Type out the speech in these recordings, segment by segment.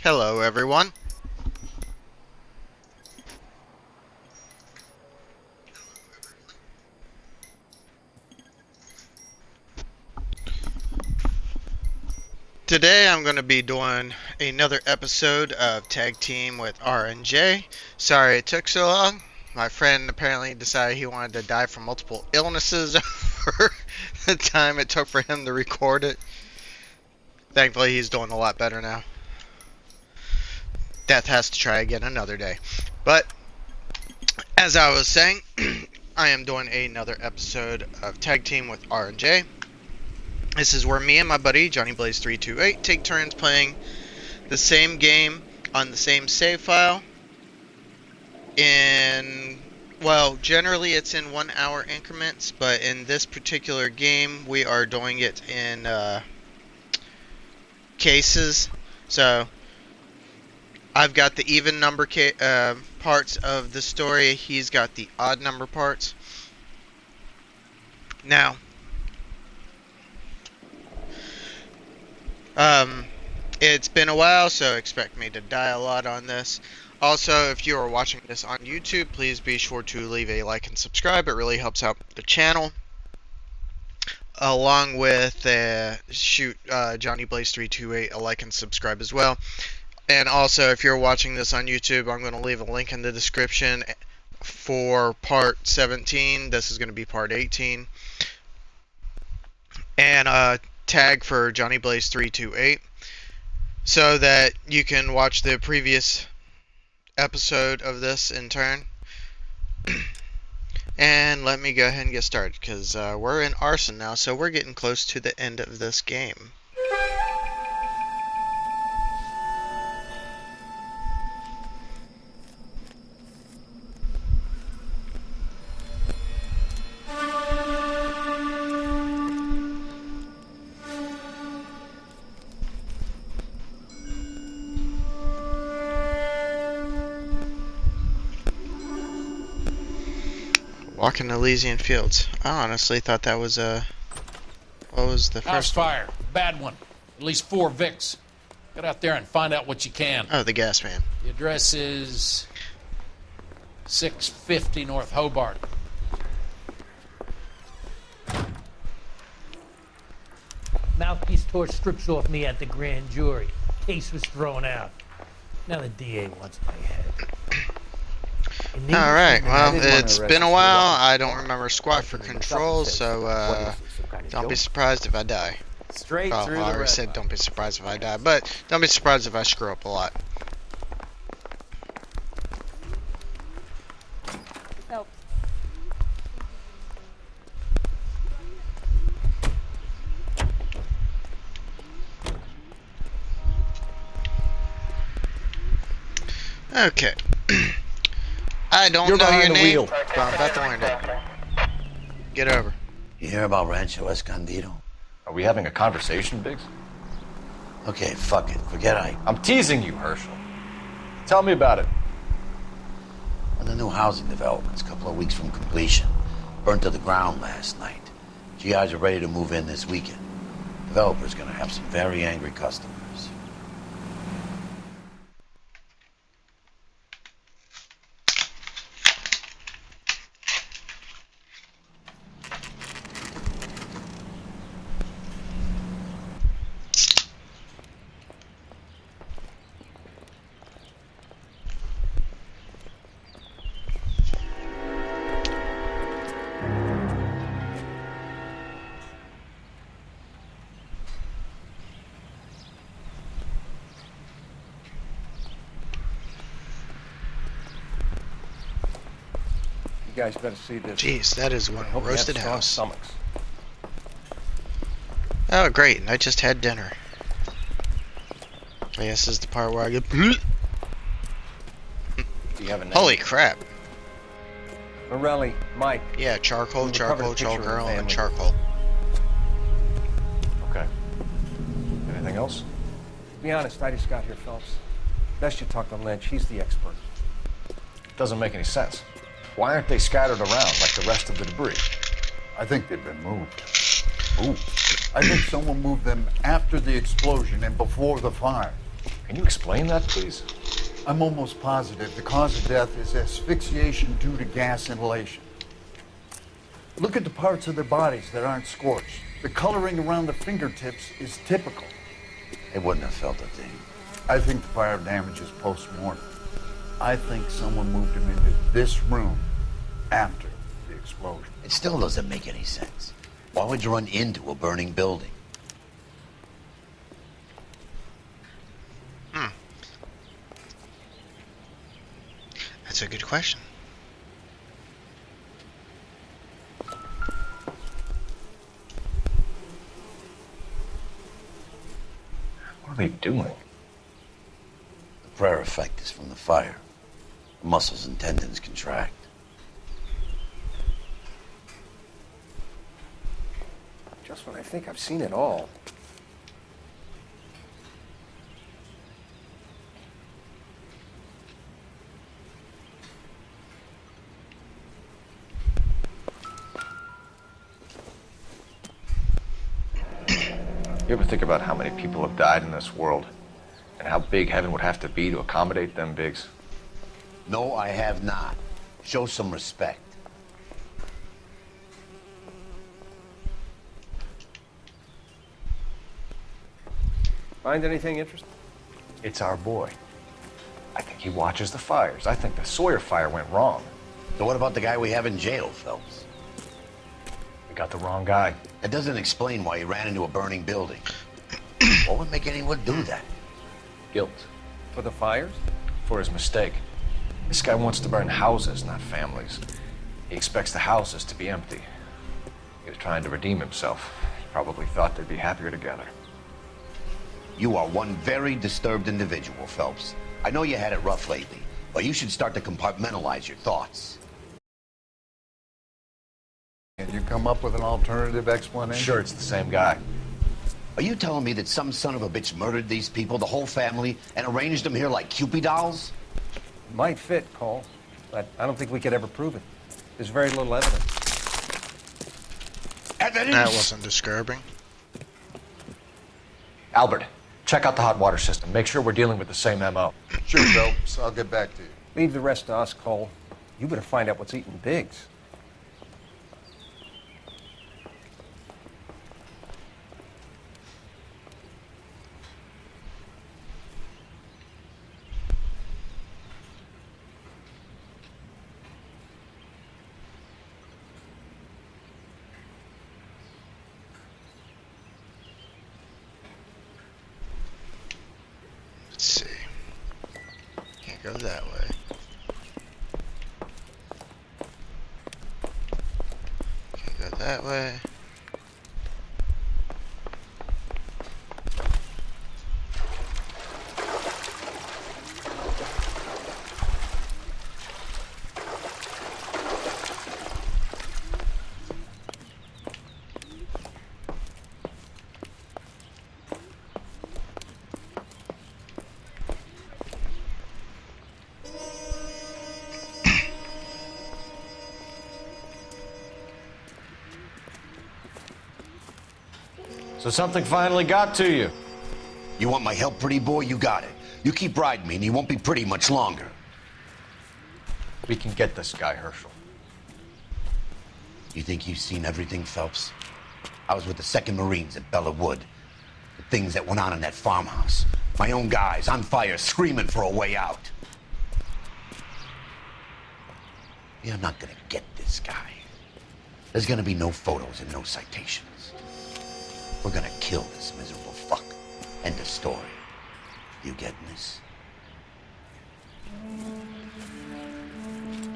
Hello, everyone. Today I'm going to be doing another episode of Tag Team with R&J. Sorry it took so long. My friend apparently decided he wanted to die from multiple illnesses over the time it took for him to record it. Thankfully he's doing a lot better now. Death has to try again another day. But as I was saying, I am doing another episode of Tag Team with R&J. This is where me and my buddy Johnny Blaze 328 take turns playing the same game on the same save file. Generally it's in 1 hour increments, but in this particular game we are doing it in cases. So I've got the even number parts of the story. He's got the odd number parts. Now, it's been a while, so expect me to die a lot on this. Also, if you are watching this on YouTube, please be sure to leave a like and subscribe. It really helps out the channel. Along with Johnny Blaze 328 a like and subscribe as well. And also, if you're watching this on YouTube, I'm going to leave a link in the description for part 17. This is going to be part 18. And tag for Johnny Blaze 328 so that you can watch the previous episode of this in turn. And let me go ahead and get started, because we're in Arson now, so we're getting close to the end of this game. Walking Elysian Fields. I honestly thought that was what was the House first one? fire. Bad one. At least 4 Vicks. Get out there and find out what you can. Oh, the gas man. The address is 650 North Hobart. Mouthpiece tore strips off me at the grand jury. Case was thrown out. Now the DA wants my head. Alright, well, it's been a while. I don't remember squat for controls, so don't be surprised if I die. Straight through I the already red said line. don't be surprised if I die, but don't be surprised if I screw up a lot. Nope. Okay. I don't You're know your behind the name, wheel. but I'm about to learn it. Get over. You hear about Rancho Escondido? Are we having a conversation, Biggs? Okay, fuck it. Forget I. I'm teasing you, Herschel. Tell me about it. On the new housing developments, a couple of weeks from completion. Burnt to the ground last night. GIs are ready to move in this weekend. Developer's gonna have some very angry customers. You guys better see this. Jeez, that is one Hope you have roasted strong house. stomachs. Oh, great, and I just had dinner. I guess this is the part where I get... Do you have a name? Holy crap. Morelli, Mike. Yeah, charcoal, We recovered charcoal, a picture of the charcoal, and family. charcoal. Okay. Anything else? To be honest, I just got here, Phelps. Best you talk to Lynch. He's the expert. Doesn't make any sense. Why aren't they scattered around like the rest of the debris? I think they've been moved. Ooh. I think someone moved them after the explosion and before the fire. Can you explain that, please? I'm almost positive the cause of death is asphyxiation due to gas inhalation. Look at the parts of their bodies that aren't scorched. The coloring around the fingertips is typical. They wouldn't have felt a thing. I think the fire damage is post-mortem. I think someone moved him into this room after the explosion. It still doesn't make any sense. Why would you run into a burning building? That's a good question. What are they doing? The prayer effect is from the fire. The muscles and tendons contract. Just when I think I've seen it all. You ever think about how many people have died in this world? And how big heaven would have to be to accommodate them bigs? No, I have not. Show some respect. Find anything interesting? It's our boy. I think he watches the fires. I think the Sawyer fire went wrong. So what about the guy we have in jail, Phelps? We got the wrong guy. That doesn't explain why he ran into a burning building. What would make anyone do that? Guilt. For the fires? For his mistake. This guy wants to burn houses, not families. He expects the houses to be empty. He was trying to redeem himself. He probably thought they'd be happier together. You are one very disturbed individual, Phelps. I know you had it rough lately, but you should start to compartmentalize your thoughts. Can you come up with an alternative explanation? Sure, it's the same guy. Are you telling me that some son of a bitch murdered these people, the whole family, and arranged them here like Cupid dolls? Might fit, Cole, but I don't think we could ever prove it. There's very little evidence. Evidence? That wasn't disturbing. Albert, check out the hot water system. Make sure we're dealing with the same MO. Sure, Phelps. I'll get back to you. Leave the rest to us, Cole. You better find out what's eating Biggs. Let's see. Can't go that way. Can't go that way. So something finally got to you. You want my help, pretty boy? You got it. You keep riding me, and you won't be pretty much longer. We can get this guy, Herschel. You think you've seen everything, Phelps? I was with the 2nd Marines at Bella Wood. The things that went on in that farmhouse. My own guys on fire, screaming for a way out. You're not gonna get this guy. There's gonna be no photos and no citations. We're gonna kill this miserable fuck. End of story. You getting this?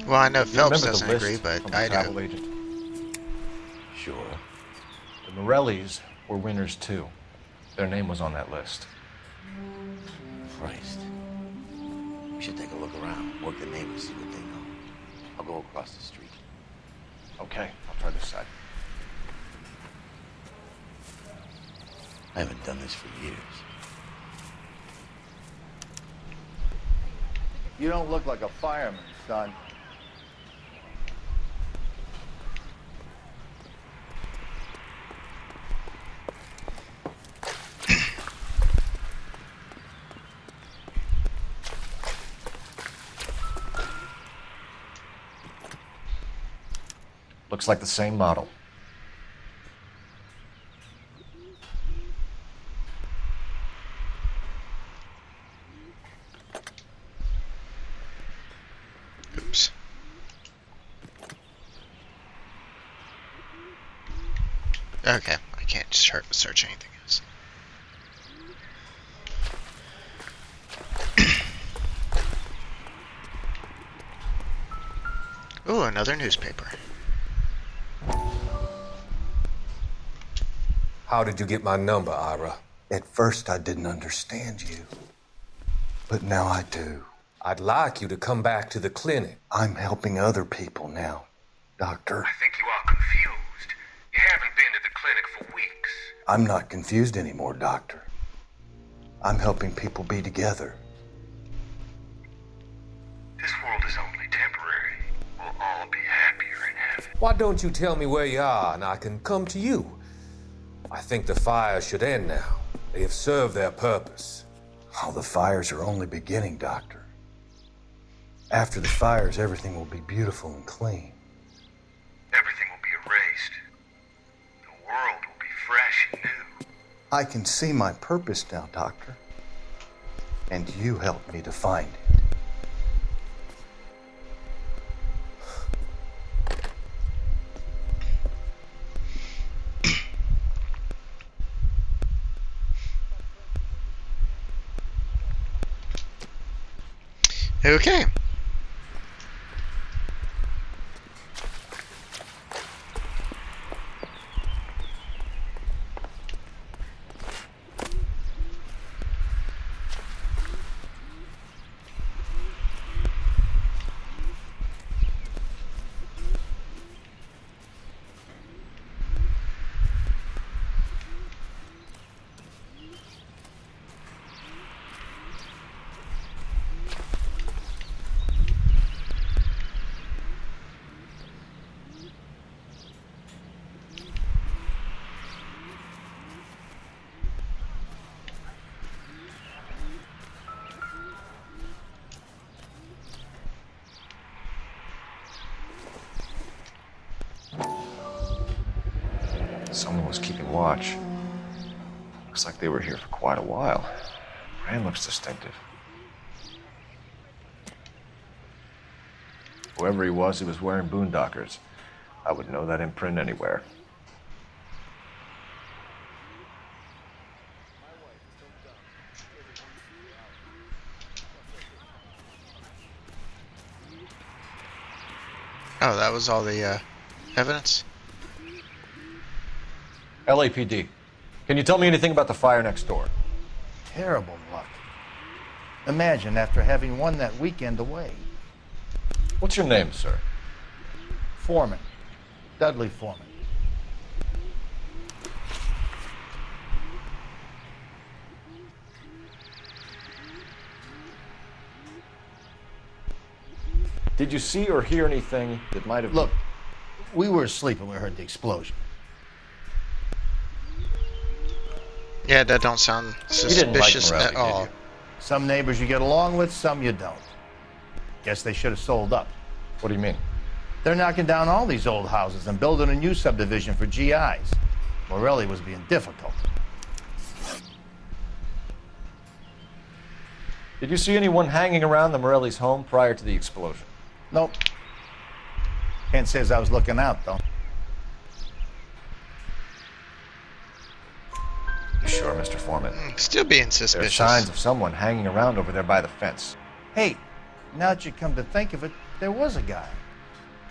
Well, I know You Phelps remember the doesn't list agree, from but the I travel do. agent? Sure. The Morellis were winners too. Their name was on that list. Christ. We should take a look around, work the neighbors, see what they know. I'll go across the street. Okay, I'll try this side. I haven't done this for years. You don't look like a fireman, son. Looks like the same model. Oops. Okay, I can't search anything else. Ooh, another newspaper. How did you get my number, Ira? At first, I didn't understand you, but now I do. I'd like you to come back to the clinic. I'm helping other people now, Doctor. I think you are confused. You haven't been to the clinic for weeks. I'm not confused anymore, Doctor. I'm helping people be together. This world is only temporary. We'll all be happier in heaven. Why don't you tell me where you are and I can come to you? I think the fires should end now. They have served their purpose. Oh, the fires are only beginning, Doctor. After the fires, everything will be beautiful and clean. Everything will be erased. The world will be fresh and new. I can see my purpose now, Doctor. And you helped me to find it. Okay. Someone was keeping watch. Looks like they were here for quite a while. Brand looks distinctive. Whoever he was wearing boondockers. I would know that imprint anywhere. Oh, that was all the evidence? LAPD. Can you tell me anything about the fire next door? Terrible luck. Imagine after having won that weekend away. What's your name, sir? Foreman. Dudley Foreman. Did you see or hear anything that might have... Look, we were asleep when we heard the explosion. Yeah, that don't sound didn't like suspicious Morelli, at did all. you? Some neighbors you get along with, some you don't. Guess they should have sold up. What do you mean? They're knocking down all these old houses and building a new subdivision for GIs. Morelli was being difficult. Did you see anyone hanging around the Morelli's home prior to the explosion? Nope. Kent says I was looking out, though. You sure, Mr. Foreman? Still being There are suspicious. signs of someone hanging around over there by the fence. Hey, now that you come to think of it, there was a guy.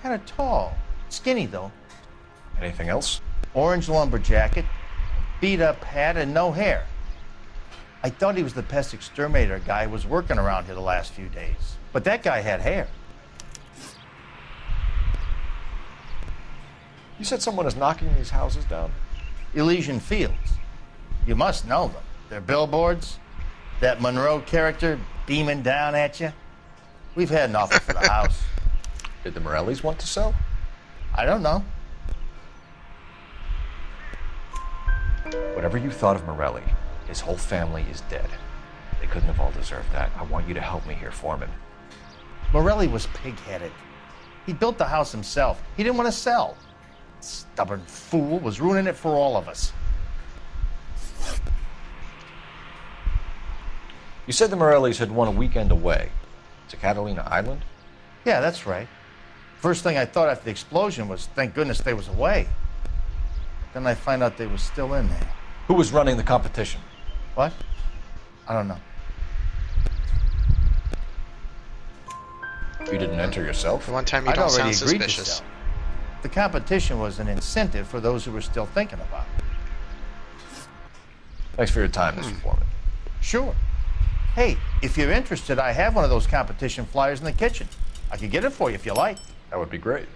Kind of tall. Skinny, though. Anything else? Orange lumber jacket, beat-up hat, and no hair. I thought he was the pest exterminator guy who was working around here the last few days. But that guy had hair. You said someone is knocking these houses down? Elysian Fields. You must know them. They're billboards. That Monroe character beaming down at you. We've had an offer for the house. Did the Morellis want to sell? I don't know. Whatever you thought of Morelli, his whole family is dead. They couldn't have all deserved that. I want you to help me here, Foreman. Morelli was pig-headed. He built the house himself. He didn't want to sell. Stubborn fool was ruining it for all of us. You said the Morellis had won a weekend away to Catalina Island? Yeah, that's right. First thing I thought after the explosion was, thank goodness they was away. Then I find out they was still in there. Who was running the competition? What? I don't know. You didn't enter yourself? The one time you I'd don't already sound agreed to suspicious. sell. The competition was an incentive for those who were still thinking about it. Thanks for your time, Mr. Foreman. Sure. Hey, if you're interested, I have one of those competition flyers in the kitchen. I could get it for you if you like. That would be great.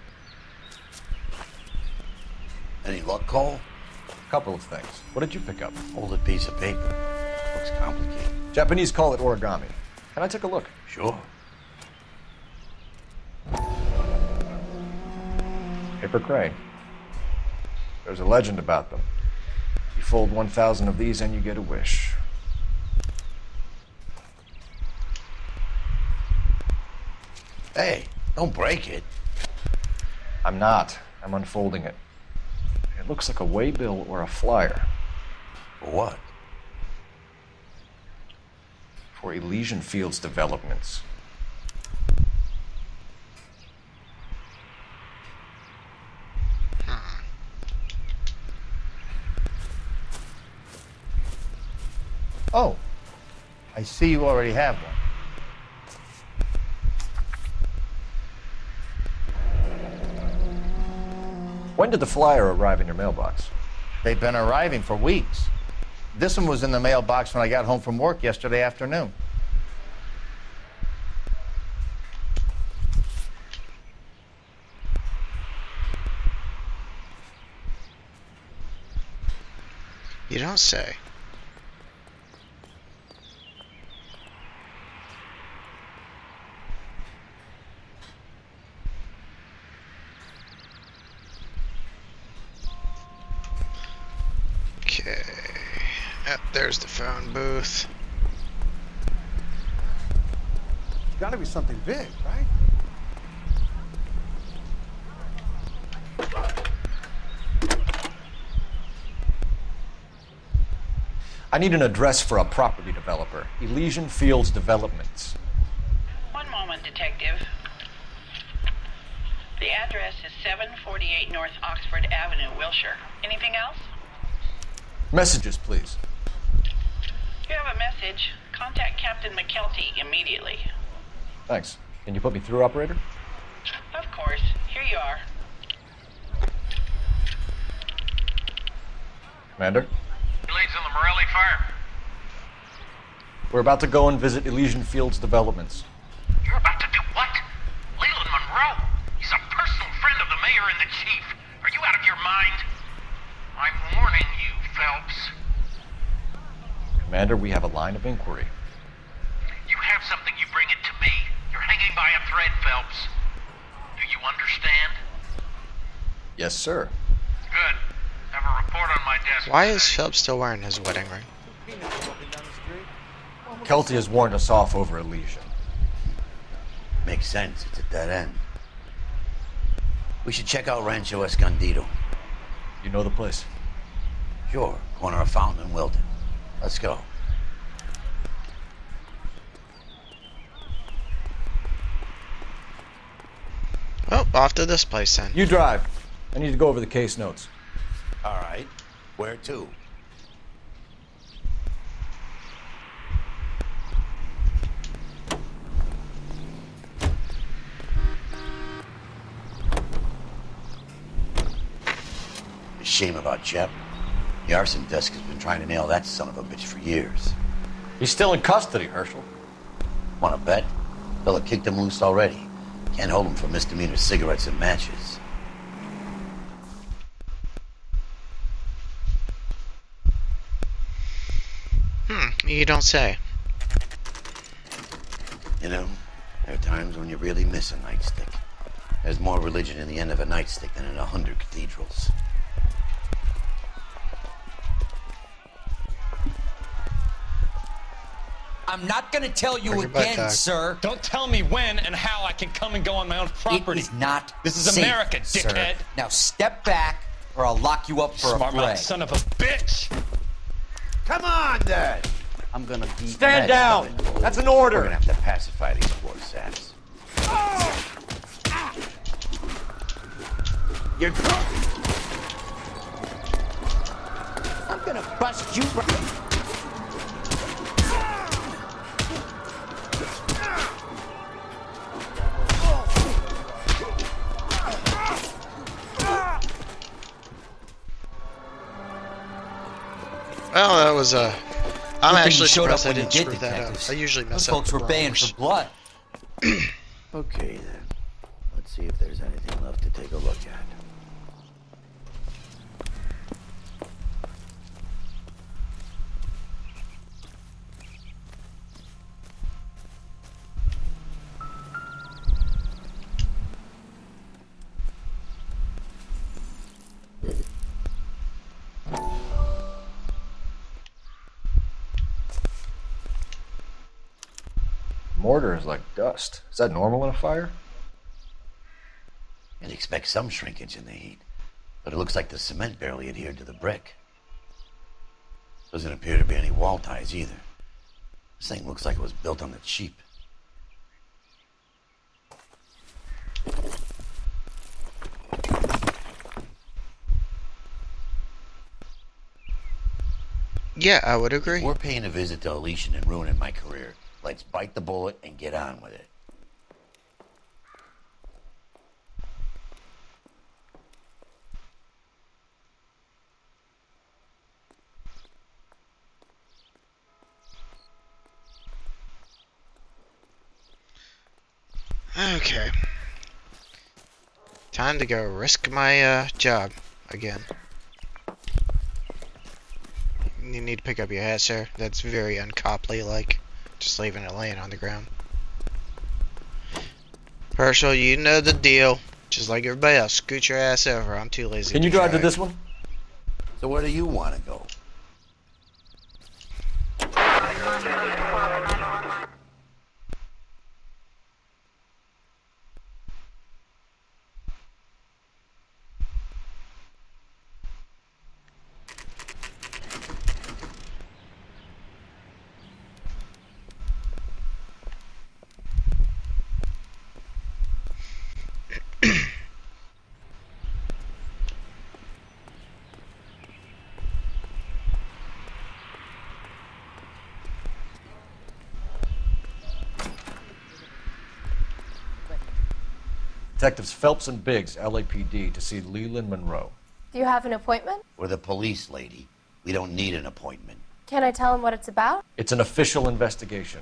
Any luck, Cole? A couple of things. What did you pick up? Folded piece of paper. Looks complicated. Japanese call it origami. Can I take a look? Sure. Paper crane. There's a legend about them. You fold 1,000 of these and you get a wish. Hey, don't break it. I'm not. I'm unfolding it. It looks like a waybill or a flyer. For what? For Elysian Fields developments. Oh, I see you already have one. When did the flyer arrive in your mailbox? They've been arriving for weeks. This one was in the mailbox when I got home from work yesterday afternoon. You don't say. Okay. There's the phone booth. It's gotta be something big, right? I need an address for a property developer. Elysian Fields Developments. One moment, Detective. The address is 748 North Oxford Avenue, Wilshire. Anything else? Messages, please. If you have a message, contact Captain McKelty immediately. Thanks. Can you put me through, operator? Of course. Here you are. Commander? Leads on the Morelli fire. We're about to go and visit Elysian Fields Developments. You're about to do what? Leland Monroe. He's a personal friend of the mayor and the chief. Are you out of your mind? I'm warning you, Phelps. Commander, we have a line of inquiry. You have something, you bring it to me. You're hanging by a thread, Phelps. Do you understand? Yes, sir. Good. Have a report on my desk. Why is Phelps still wearing his wedding ring? Kelty has warned us off over Elysian. Makes sense. It's a dead end. We should check out Rancho Escondido. You know the place? Sure. Corner of Fountain and Wilton. Let's go. Oh, off to this place then. You drive. I need to go over the case notes. All right. Where to? A shame about Jep. The arson desk has been trying to nail that son of a bitch for years. He's still in custody, Herschel. Want to bet? Fella kicked him loose already. Can't hold him for misdemeanor cigarettes and matches. You don't say. You know, there are times when you really miss a nightstick. There's more religion in the end of a nightstick than in 100 cathedrals. I'm not gonna tell you Bring your butt again, back. sir. Don't tell me when and how I can come and go on my own property. It is not This is safe, America, dickhead. sir. Now step back, or I'll lock you up for a Smart fray. mouth son of a bitch. Come on, then! I'm gonna beat Stand down! That's an order! We're gonna have to pacify these poor saps. You're drunk! I'm gonna bust you right... Well, that was I'm Good thing actually you showed surprised up I when you didn't did, screw that up. detectives. I usually mess Those up folks the were baying rollers. for blood. Okay, then. Let's see if there's anything left to take a look at. Mortar is like dust. Is that normal in a fire? You'd expect some shrinkage in the heat, but it looks like the cement barely adhered to the brick. Doesn't appear to be any wall ties either. This thing looks like it was built on the cheap. Yeah, I would agree. If we're paying a visit to Elysian and ruining my career, let's bite the bullet and get on with it. Okay. Time to go risk my job again. You need to pick up your hat, sir. That's very uncoply like. Just leaving it laying on the ground. Herschel, you know the deal. Just like everybody else, scoot your ass over. I'm too lazy. Can you drive to this one? So where do you want to go? Detectives Phelps and Biggs, LAPD, to see Leland Monroe. Do you have an appointment? We're the police, lady. We don't need an appointment. Can I tell him what it's about? It's an official investigation.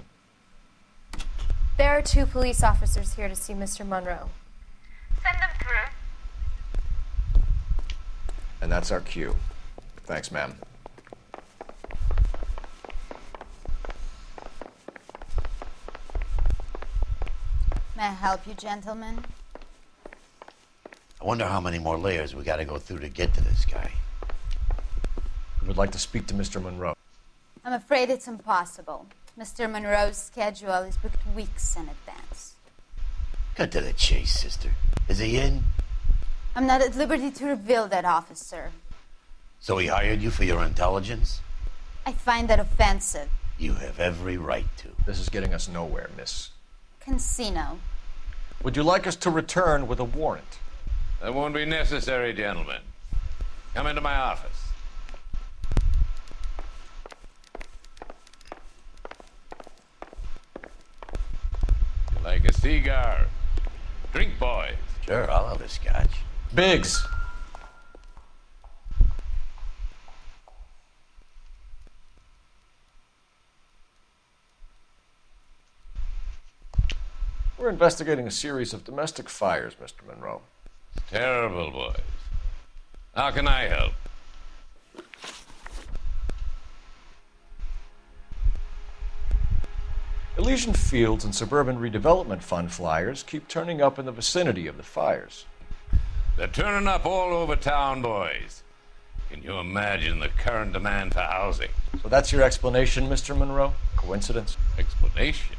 There are 2 police officers here to see Mr. Monroe. Send them through. And that's our cue. Thanks, ma'am. May I help you, gentlemen? I wonder how many more layers we gotta go through to get to this guy. We would like to speak to Mr. Monroe. I'm afraid it's impossible. Mr. Monroe's schedule is booked weeks in advance. Cut to the chase, sister. Is he in? I'm not at liberty to reveal that, officer. So he hired you for your intelligence? I find that offensive. You have every right to. This is getting us nowhere, miss. Casino. Would you like us to return with a warrant? That won't be necessary, gentlemen. Come into my office. You like a cigar? Drink, boys. Sure, I'll have a scotch. Biggs. We're investigating a series of domestic fires, Mr. Monroe. Terrible, boys. How can I help? Elysian Fields and Suburban Redevelopment Fund flyers keep turning up in the vicinity of the fires. They're turning up all over town, boys. Can you imagine the current demand for housing? So that's your explanation, Mr. Monroe? Coincidence? Explanation?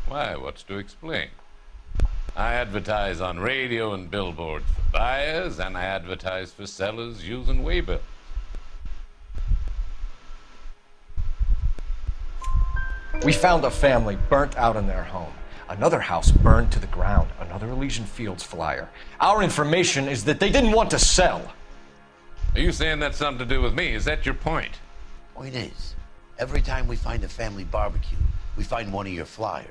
Why, what's to explain? I advertise on radio and billboards for buyers, and I advertise for sellers using waybills. We found a family burnt out in their home. Another house burned to the ground. Another Elysian Fields flyer. Our information is that they didn't want to sell. Are you saying that's something to do with me? Is that your point? Point is, every time we find a family barbecue, we find one of your flyers.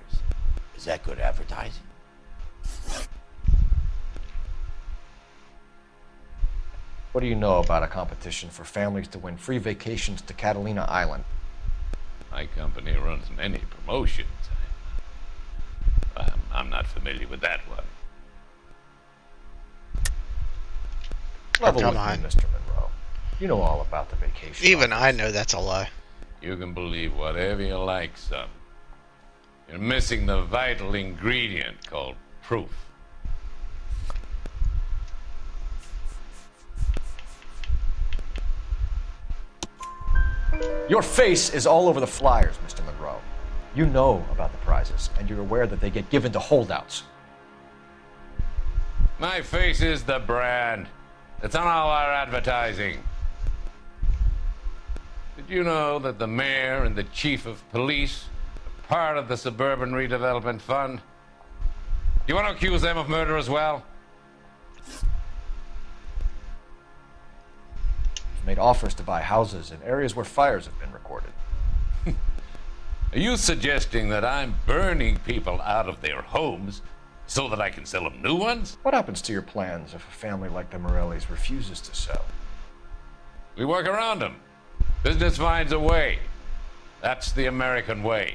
Is that good advertising? What do you know about a competition for families to win free vacations to Catalina Island? My company runs many promotions. I'm not familiar with that one. Level come with on. me, Mr. Monroe. You know all about the vacation. Even I know that's a lie. You can believe whatever you like, son. You're missing the vital ingredient called proof. Your face is all over the flyers, Mr. Monroe. You know about the prizes, and you're aware that they get given to holdouts. My face is the brand. It's on all our advertising. Did you know that the mayor and the chief of police are part of the Suburban Redevelopment Fund? You want to accuse them of murder as well? You've made offers to buy houses in areas where fires have been recorded. Are you suggesting that I'm burning people out of their homes so that I can sell them new ones? What happens to your plans if a family like the Morellis refuses to sell? We work around them. Business finds a way. That's the American way.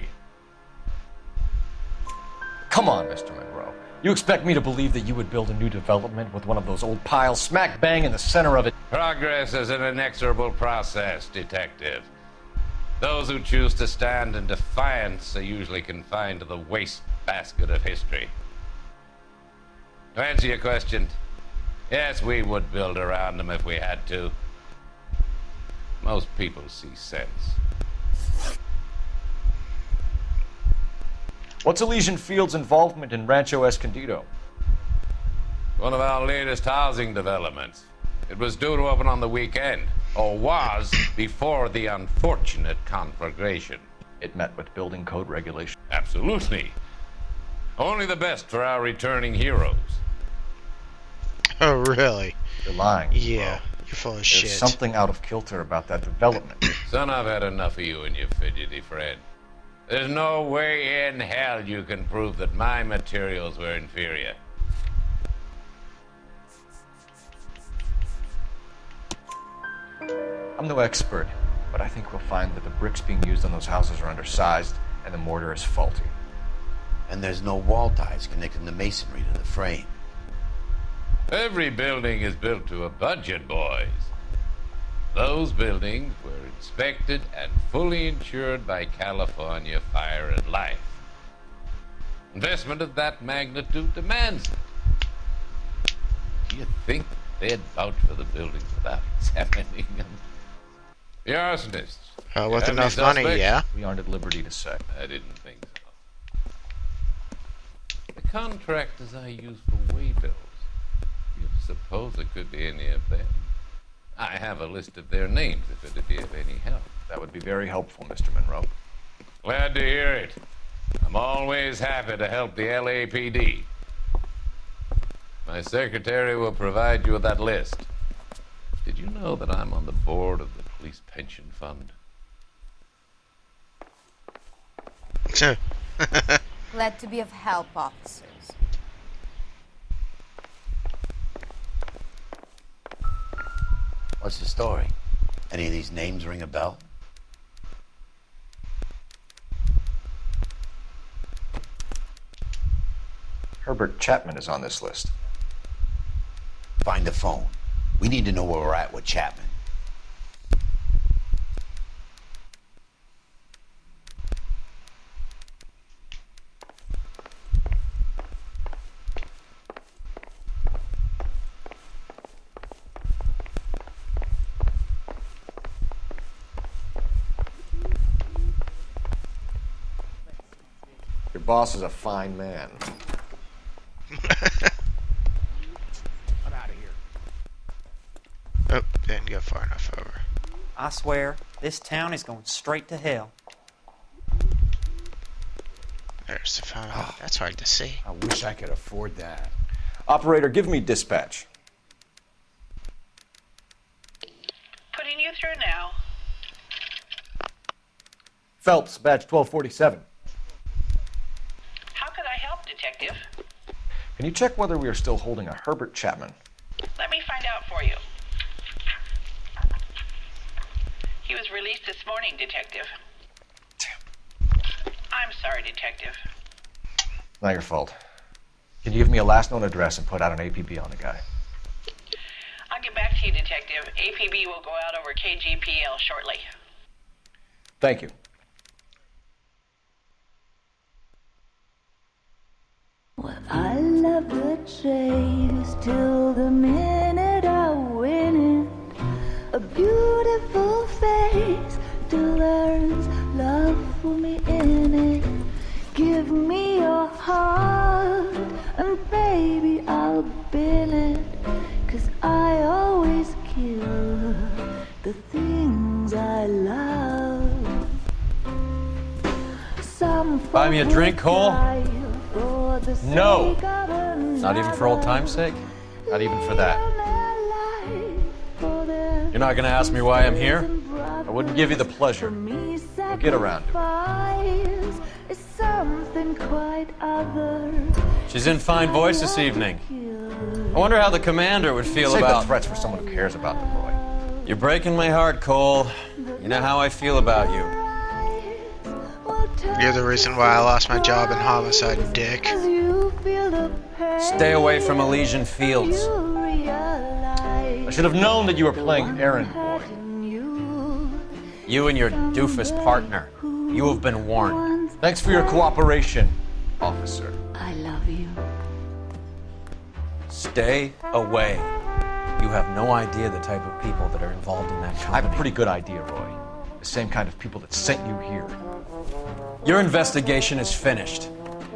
Come on, Mr. Monroe. You expect me to believe that you would build a new development with one of those old piles smack bang in the center of it? Progress is an inexorable process, detective. Those who choose to stand in defiance are usually confined to the wastebasket of history. To answer your question, yes, we would build around them if we had to. Most people see sense. What's Elysian Fields' involvement in Rancho Escondido? One of our latest housing developments. It was due to open on the weekend, or was before the unfortunate conflagration. It met with building code regulations. Absolutely. Only the best for our returning heroes. Oh, really? You're lying. Yeah, you're full of There's shit. something out of kilter about that development. Son, I've had enough of you and your fidgety friend. There's no way in hell you can prove that my materials were inferior. I'm no expert, but I think we'll find that the bricks being used on those houses are undersized and the mortar is faulty. And there's no wall ties connecting the masonry to the frame. Every building is built to a budget, boys. Those buildings were inspected and fully insured by California Fire and Life. Investment of that magnitude demands it. Do you think they'd vouch for the buildings without examining them? The arsonists. With Have any enough money, suspects? yeah. We aren't at liberty to say. I didn't think so. The contractors I use for waybills. You suppose it could be any of them? I have a list of their names if it'd be of any help. That would be very helpful, Mr. Monroe. Glad to hear it. I'm always happy to help the LAPD. My secretary will provide you with that list. Did you know that I'm on the board of the police pension fund? Glad to be of help, officers. What's the story? Any of these names ring a bell? Herbert Chapman is on this list. Find the phone. We need to know where we're at with Chapman. Your boss is a fine man. I'm out of here. Oh, didn't go far enough over. I swear, this town is going straight to hell. There's the phone. That's hard to see. I wish I could afford that. Operator, give me dispatch. Putting you through now. Phelps, badge 1247. How could I help, Detective? Can you check whether we are still holding a Herbert Chapman? Let me find out for you. He was released this morning, Detective. I'm sorry, Detective. Not your fault. Can you give me a last known address and put out an APB on the guy? I'll get back to you, Detective. APB will go out over KGPL shortly. Thank you. Well, I love the chase till the minute I win it. A beautiful face delivers love for me in it. Give me your heart and baby I'll bill it. 'Cause I always kill the things I love. Some Buy me a drink, Cole? No. Not even for old time's sake? Not even for that. You're not gonna ask me why I'm here? I wouldn't give you the pleasure. We'll get around to it. Something quite other. She's in fine voice this evening. I wonder how the commander would feel Save about... the threats for someone who cares about the boy. You're breaking my heart, Cole. You know how I feel about you. You're the reason why I lost my job in homicide, dick. Stay away from Elysian Fields. I should have known that you were playing errand boy. You and your doofus partner. You have been warned. Thanks for your cooperation, officer. I love you. Stay away. You have no idea the type of people that are involved in that company. I have a pretty good idea, Roy. The same kind of people that sent you here. Your investigation is finished.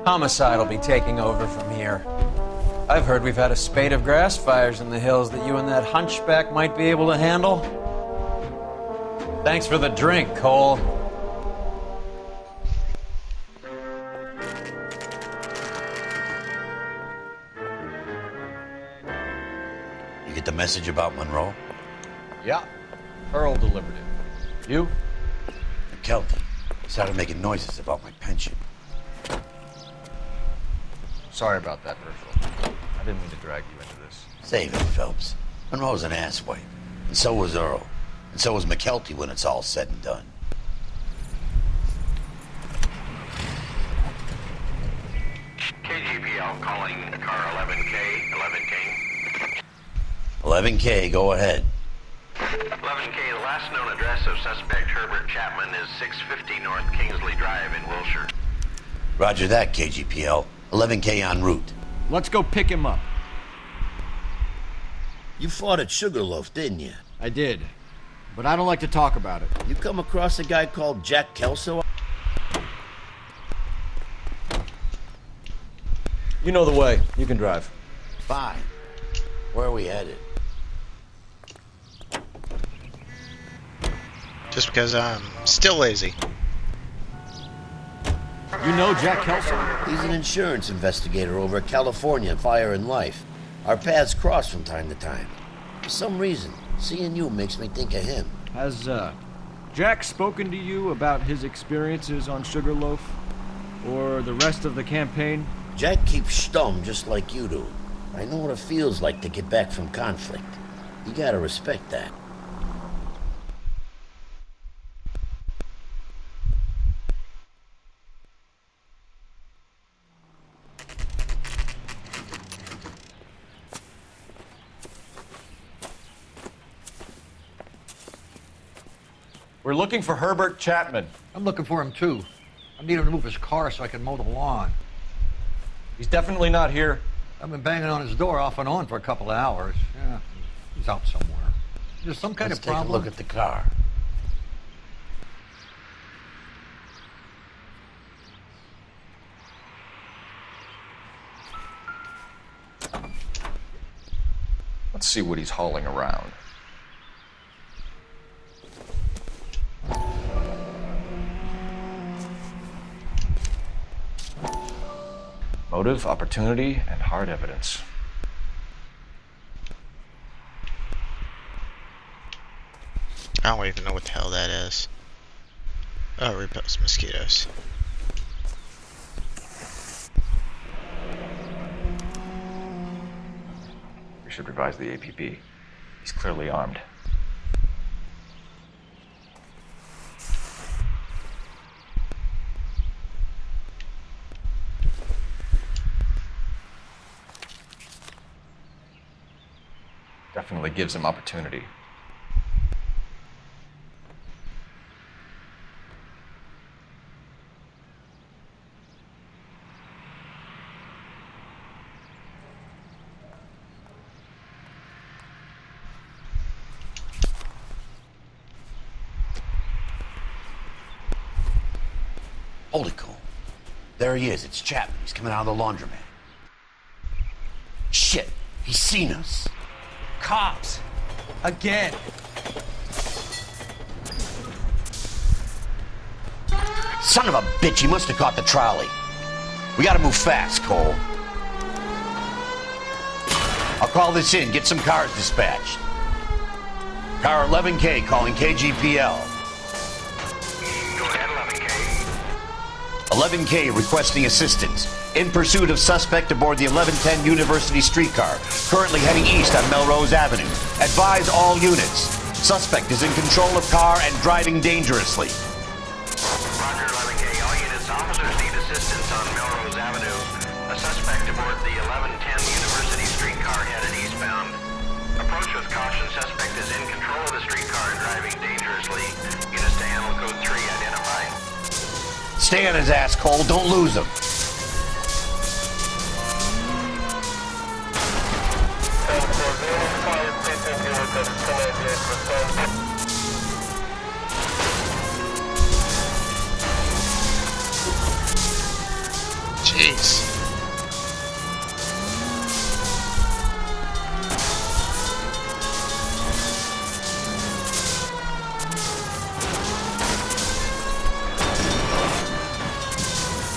Homicide will be taking over from here. I've heard we've had a spate of grass fires in the hills that you and that hunchback might be able to handle. Thanks for the drink, Cole. You get the message about Monroe? Yeah. Earl delivered it. You? McKelty started making noises about my pension. Sorry about that, Virgil. I didn't mean to drag you into this. Save it, Phelps. Monroe's an asswipe. And so was Earl. And so was McKelty when it's all said and done. KGPL calling car 11K, 11K. 11K, go ahead. 11K, the last known address of suspect Herbert Chapman is 650 North Kingsley Drive in Wilshire. Roger that, KGPL. 11K en route. Let's go pick him up. You fought at Sugarloaf, didn't you? I did, but I don't like to talk about it. You come across a guy called Jack Kelso? You know the way. You can drive. Fine. Where are we headed? Just because I'm still lazy. You know Jack Kelso? He's an insurance investigator over at California Fire and Life. Our paths cross from time to time. For some reason, seeing you makes me think of him. Has, Jack spoken to you about his experiences on Sugarloaf? Or the rest of the campaign? Jack keeps stum just like you do. I know what it feels like to get back from conflict. You gotta respect that. We're looking for Herbert Chapman. I'm looking for him too. I need him to move his car so I can mow the lawn. He's definitely not here. I've been banging on his door off and on for a couple of hours. Yeah, he's out somewhere. There's some kind Let's of problem. take a look at the car. see what he's hauling around. Motive, opportunity, and hard evidence. I don't even know what the hell that is. Oh, repels mosquitoes. We should revise the APB. He's clearly armed. Definitely gives him opportunity. Hold it, Cole. There he is. It's Chapman. He's coming out of the laundromat. Shit. He's seen us. Cops. Again. Son of a bitch. He must have caught the trolley. We gotta move fast, Cole. I'll call this in. Get some cars dispatched. Car 11K calling KGPL. 11K requesting assistance. In pursuit of suspect aboard the 1110 University streetcar, currently heading east on Melrose Avenue. Advise all units. Suspect is in control of car and driving dangerously. Roger, 11K. All units, officers need assistance on Melrose Avenue. A suspect aboard the 1110 University streetcar headed eastbound. Approach with caution. Suspect is in control of the streetcar and driving dangerously. Units to handle code 3 identified. Stay on his ass, Cole. Don't lose him. Jeez.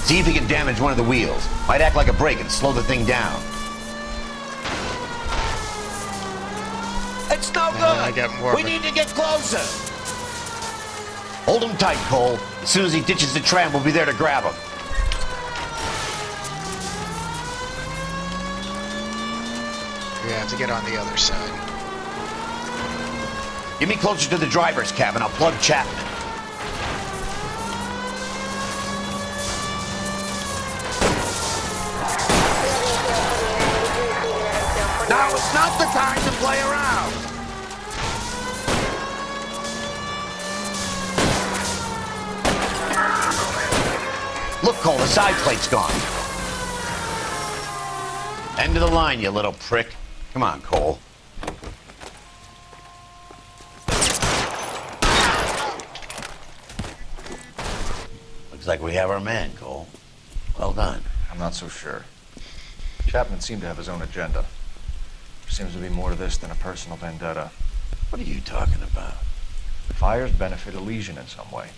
See if he can damage one of the wheels. Might act like a brake and slow the thing down. It's no good. I got more. We need to get closer. Hold him tight, Cole. As soon as he ditches the tram, we'll be there to grab him. We have to get on the other side. Get me closer to the driver's cabin. I'll plug Chapman. Now it's not the time to play around. Look, Cole, the side plate's gone. End of the line, you little prick. Come on, Cole. Looks like we have our man, Cole. Well done. I'm not so sure. Chapman seemed to have his own agenda. There seems to be more to this than a personal vendetta. What are you talking about? The fires benefit Elysian in some way.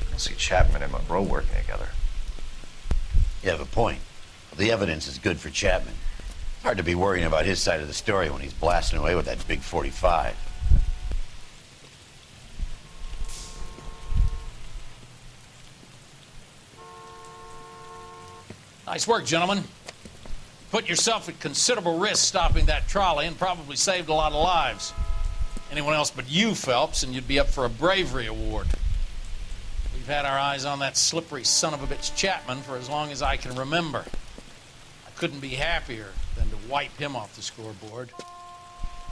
I don't see Chapman and Monroe working together. You have a point. The evidence is good for Chapman. It's hard to be worrying about his side of the story when he's blasting away with that big 45. Nice work, gentlemen. Put yourself at considerable risk stopping that trolley and probably saved a lot of lives. Anyone else but you, Phelps, and you'd be up for a bravery award. We've had our eyes on that slippery son of a bitch Chapman for as long as I can remember. I couldn't be happier than to wipe him off the scoreboard.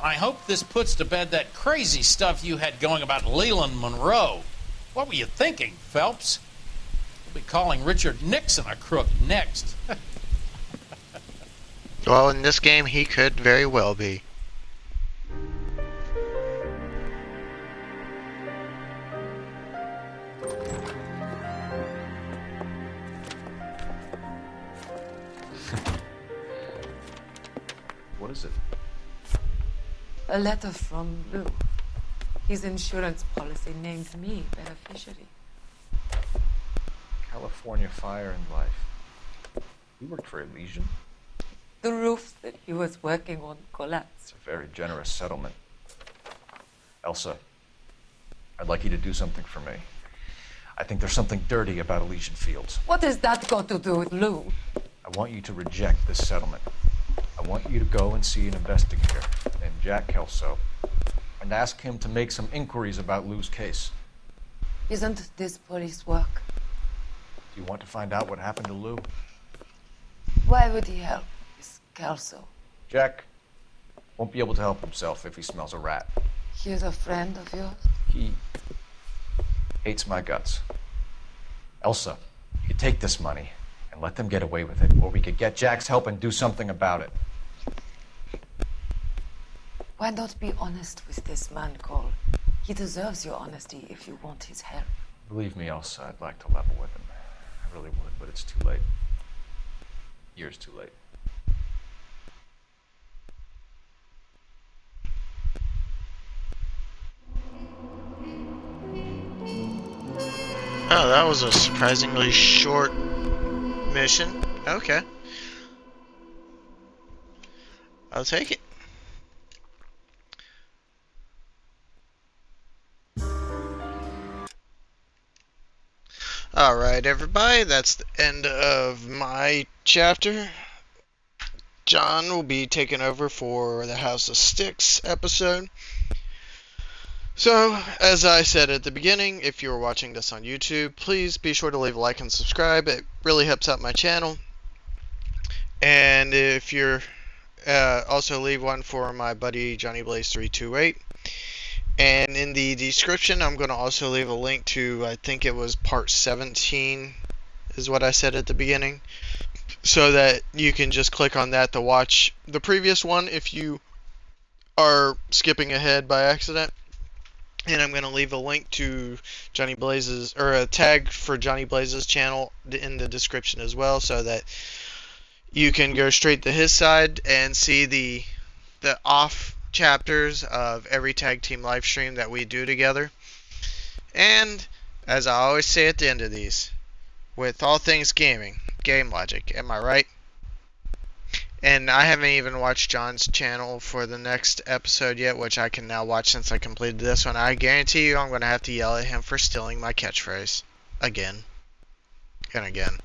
I hope this puts to bed that crazy stuff you had going about Leland Monroe. What were you thinking, Phelps? We'll be calling Richard Nixon a crook next. Well, in this game, he could very well be. What is it? A letter from Lou. His insurance policy named me beneficiary. California Fire and Life. You worked for Elysian? The roof that he was working on collapsed. It's a very generous settlement. Elsa, I'd like you to do something for me. I think there's something dirty about Elysian Fields. What has that got to do with Lou? I want you to reject this settlement. I want you to go and see an investigator named Jack Kelso and ask him to make some inquiries about Lou's case. Isn't this police work? Do you want to find out what happened to Lou? Why would he help Miss Kelso? Jack won't be able to help himself if he smells a rat. He is a friend of yours? He hates my guts. Elsa, you take this money and let them get away with it, or we could get Jack's help and do something about it. Why not be honest with this man, Cole? He deserves your honesty if you want his help. Believe me, Elsa, I'd like to level with him. I really would, but it's too late. Years too late. Oh, that was a surprisingly short mission. Okay. I'll take it. Alright, everybody, that's the end of my chapter. John will be taking over for the House of Sticks episode. So, as I said at the beginning, if you're watching this on YouTube, please be sure to leave a like and subscribe. It really helps out my channel. And if you're also leave one for my buddy Johnny Blaze 328. And in the description, I'm going to also leave a link to, I think it was part 17 is what I said at the beginning, so that you can just click on that to watch the previous one if you are skipping ahead by accident. And I'm going to leave a link to Johnny Blaze's, or a tag for Johnny Blaze's channel in the description as well, so that you can go straight to his side and see the off chapters of every tag team live stream that we do together. And as I always say at the end of these, with all things gaming, game logic, am I right? And I haven't even watched John's channel for the next episode yet, which I can now watch since I completed this one. I guarantee you I'm going to have to yell at him for stealing my catchphrase. Again. And again.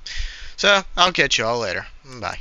So, I'll catch you all later. Bye.